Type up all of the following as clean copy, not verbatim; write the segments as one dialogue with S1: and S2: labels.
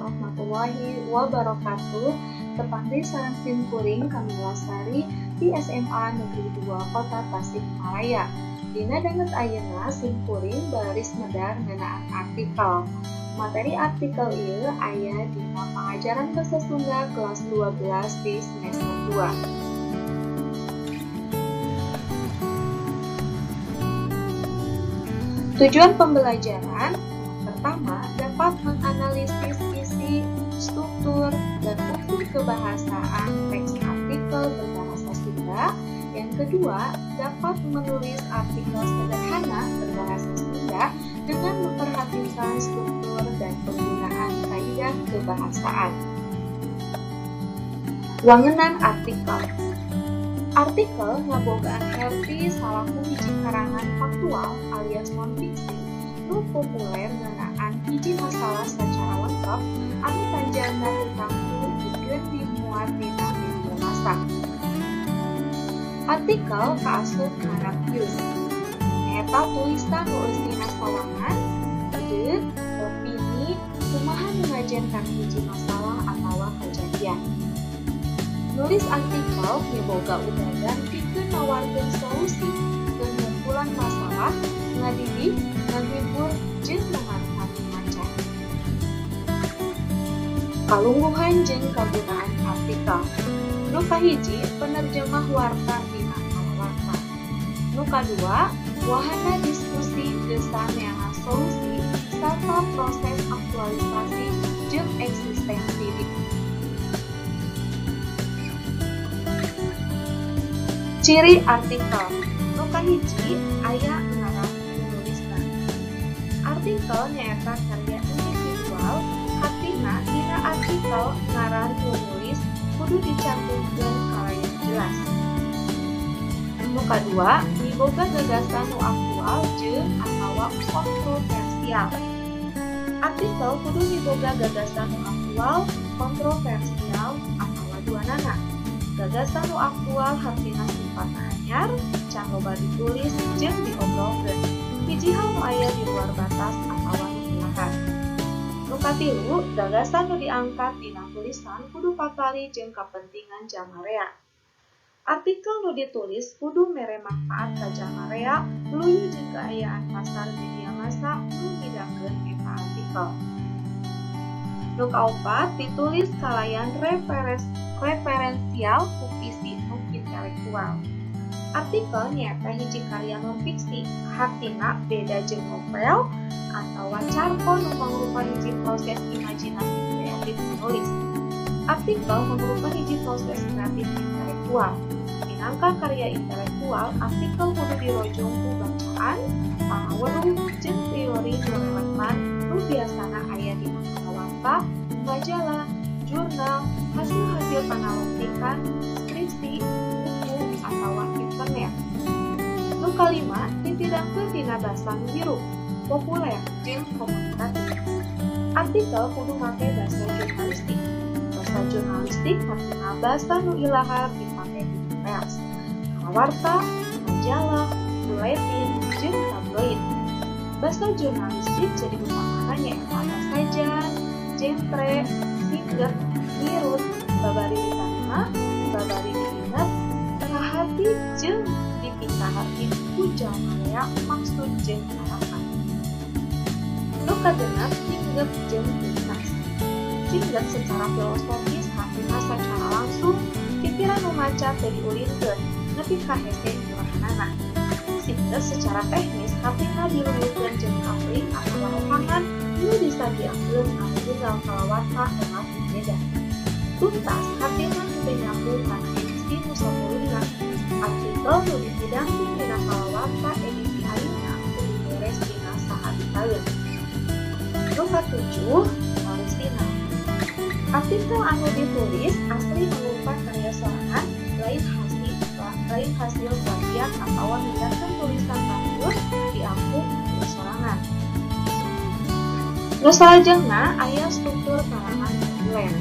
S1: warahmatullahi wabarakatuh. Tepatnya sareng simkuring Kamila Sari di SMA Negeri 2 Kota Tasikmalaya. Dina danget ayeuna simkuring baris medar ngeunaan artikel. Materi artikel ieu aya dina pengajaran basa Sunda kelas 12 di semester 2. Tujuan pembelajaran pertama dapat menganalisis isi, struktur, dan unsur kebahasaan teks artikel berbahasa Sunda. Yang kedua, dapat menulis artikel sederhana berbahasa Sunda dengan memperhatikan struktur dan penggunaan kaidah kebahasaan. Wangunan artikel. Artikel ngabogaan herti salaku hiji karangan faktual alias non-fiksi nu populer ngeunaan hiji masalah secara lengkap anu panjangna ditangtu dikeun dimuat dina media massa. Artikel kaasup ngaran news. Eta tulisan nu eus dina sawangan, ide, opini, kumaha nu ngajenkan hiji masalah atawa kajadian. Nulis artikel miboga udagan pikeun nawarkeun solusi pengumpulan masalah, ngadidik, menghibur, jeung memanfaatkan maca. Kalungguhan jeung kagunaan artikel. Nu kahiji, penerjemah warta dina kalawarta. Nu kadua, wahana diskusi geusan neangan solusi sarta proses aktualisasi jeung eksistensi Ciri artikel. Nu kahiji aya ngaran penulisna. Artikel nyaeta karya individual, artina dina artikel ngaran penulis kudu dicantumkeun kalayan jelas. Nu kadua, miboga gagasan nu aktual jeung atawa kontroversial. Artikel kudu miboga gagasan nu aktual, kontroversial atawa duanana. Gagasan nu aktual hartina sifatna anyar, can loba ditulis jeung diobrolkeun. Hiji hal nu aya di luar batas atawa nu ilahan. Nu katilu, gagasan nu diangkat dina tulisan kudu patali jeung kapentingan jamarea. Artikel nu ditulis kudu mere manfaat ka jamarea, luyu jeung kaayaan pasar media massa nu midangkeun eta artikel. Nu kaopat, ditulis kalayan referensial ku visi nu intelektual. Artikel nyaeta hiji karya non-fiksi, hartina beda jeung novel atawa carko nu mangrupa hiji proses imajinasi kreatif penulis. Artikel mangrupa hiji proses kreatif intelektual. Minangka karya intelektual, artikel kudu dirojong ku bacaan, pangaweruh, jeung teori nu relevan nu biasana aya dina kalawarta, majalah, jurnal, hasil-hasil panalungtikan, skripsi, buku, atawa internet. Nu kalima, ditidangkeun dina basa nu hirup, populer, jeung komunikatif. Artikel kudu make basa jurnalistik. Basa jurnalistik artina basa nu ilahar dipake di pers, kalawarta, majalah, buletin, jeung tabloid. Basa jurnalistik jadi utamana nyaeta sajan, genre, singget, mirut, babari ditarima, babari diingat, kahati jeung dipikaharkeun ku jamarea maksud jeung harapan. Nu kagenep singget jeung tuntas. Singget secara filosofis hartina sacara langsung pikiran nu maca teu diulinkeun nepi ka hese murahanana. Singget secara teknis hartina diluwihkeun jeung kapling atawa rohangan nu disajiakeun anu tunggal kalawarta lewat beda. Tuntas hartina teu nyambung kana edisi nu sapeuleuhna. Artikel nu ditidangkeun dina kalawarta edisi ayeuna kudu beres dina sahadi taun. Nu katujuh, solusinan. Artikel anu ditulis asli mangrupa karya sorangan, lain hasil plagiat atawa minangkeun tulisan tandur diampu ku sorangan. Nu salajengna aya struktur karangan populer.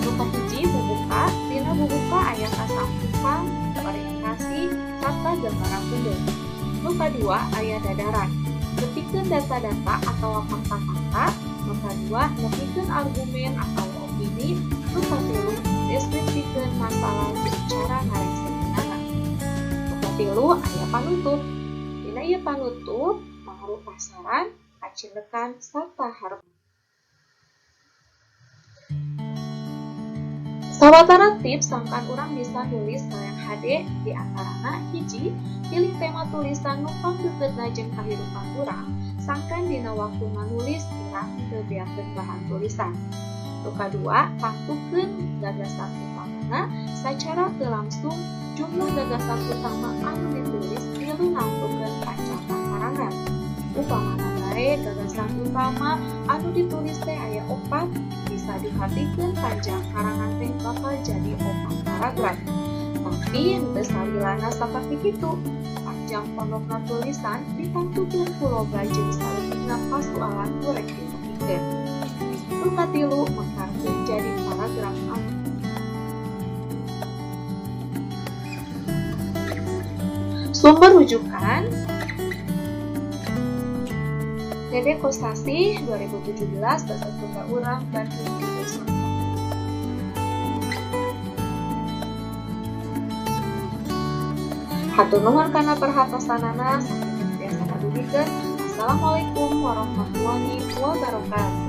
S1: Nu kahiji bubuka, dina bubuka aya kasampukan, orientasi, sarta gambaran pundeuh. Nu kadua aya dadaran, Ketikkeun data-data atau fakta-fakta, nu kedua, nepikeun argumen atau opini. Nu katilu, deskripsikeun masalah jeung cara ngareksepkeunana. Nu katilu, aya panutup. Dina ieu panutup mangrupa saran, kacilekan, sarta harapan. Sawatara tips sangkan urang bisa nulis yang HD di antarana hiji, pilih tema tulisan nu pangdeukeutna jeung kahirupan urang, sangkan dina waktu nulis urang teu beakeun bahan tulisan. Nu kadua, tangtukeun gagasan utamana sacara teu langsung jumlah gagasan utama anu ditulis tilu nangtukeun panjangna karangan. Upamana bae gagasan utama anu ditulis teh aya 4, bisa dihartikeun panjang karangan teh bakal jadi 4 paragraf. Tapi teu salilana saperti kitu. Panjang pondokna tulisan ditangtukeun ku loba jeung saleutikna pasoalan nu rek dipikirkeun. Nu katilu mangkarkeun jadi paragraf anu. Sumber rujukan Dede Kostasi 2017 Bahasa Sunda Urang Bandung Universitas. Hatur nuhun kana perhatosanana saking biasa kadugikeun. Assalamualaikum warahmatullahi wabarakatuh.